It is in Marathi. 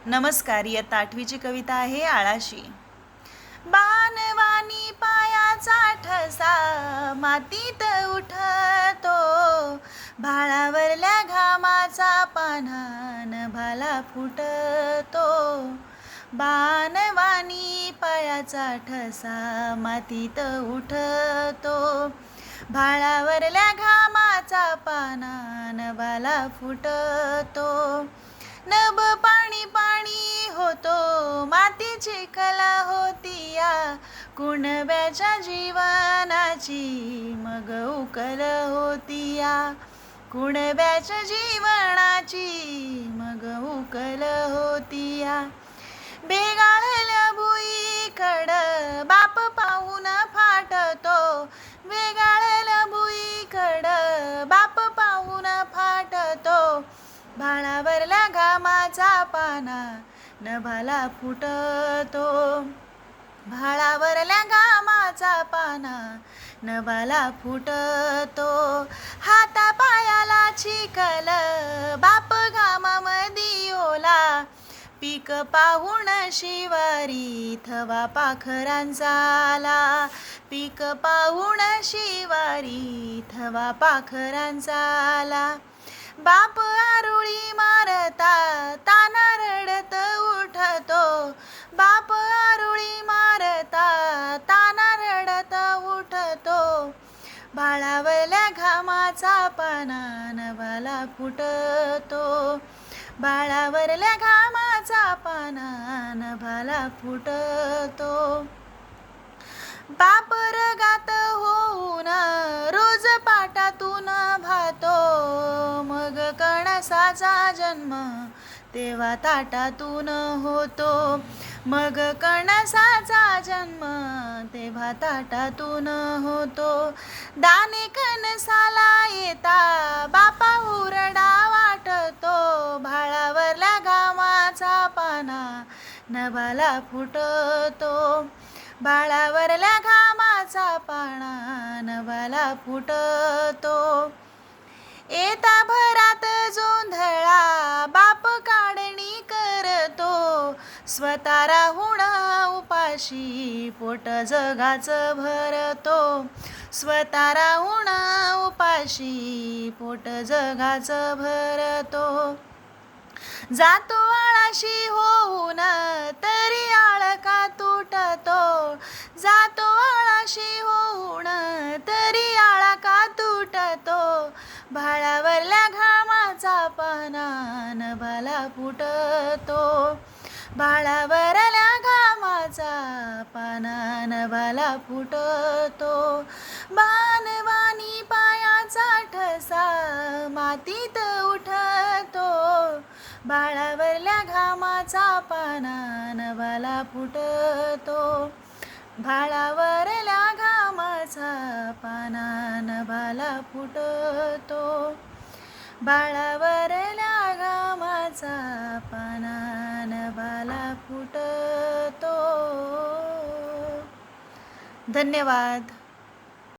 नमस्कार. इयत्ता 8वीची कविता आहे आळाशी. बाणवानी पायाचा ठसा मातीत उठतो, भाळावरल्या घामाचा पानान भाला फुटतो. बाणवानी पायाचा ठसा मातीत उठतो, भाळावरल्या घामाचा पानान भाला फुटतो. नभ पाणी पाणी होतो, मातीची कला होती या कुणब्याच्या जीवनाची मग उकल होती या. कुणब्याच्या जीवनाची मग उकल होती या. बेगाळल्या भुईकड बाप पाहून फाटतो, बेगाळल्या भुईकड बाप पाहून फाटतो. भाळावरल्या घामाचा पाना नभाला फुटतो, भाळावरल्या घामाचा पाना नभाला फुटतो. हाता पायाला चिखल बाप घामामधी ओला, पीक पाहून शिवारी थवा पाखरांचा आला. पीक पाहून शिवारी थवा पाखरांचा आला. बाप आरुळी मारता ताना रडत उठतो, बाप आरुळी मारता ताना रडत उठतो. भाळावरल्या घामाचा पाना नभाला फुटतो, भाळावरल्या घामाचा पाना नभाला फुटतो. बाप रगात होऊन रोज पाटातून भातो, मग कणसाचा जन्म तेव्हा ताटातून होतो. मग कणसाचा जन्म तेव्हा ताटातून होतो. दाणे कणसाला येता बापा हुरडा वाटतो, भाळावरल्या घामाचा पाना नभाला फुटतो, भाळावरल्या घामाचा पाना नभाला फुटतो. येता भरात जोंधळा बाप काढणी करतो, स्वतः राहून उपाशी पोट जगाचं भरतो. स्वतः राहून उपाशी पोट जगाचं भरतो. जातो आळाशी होऊन तरी आळ का तुटतो, जातो आळाशी होऊन तरी आळ का तुटतो. भाळावरल्या घामाचा पाना नभाला फुटतो, भाळावरल्या घामाचा पाना नभाला फुटतो. बाणवानी पायाचा ठसा मातीत उठतो, भाळावरल्या घामाचा पाना नभाला फुटतो, भाळावरल्या घामाचा पाना नभाला फुटतो, भाळावरल्या घामाचा पाना नभाला फुटतो. धन्यवाद.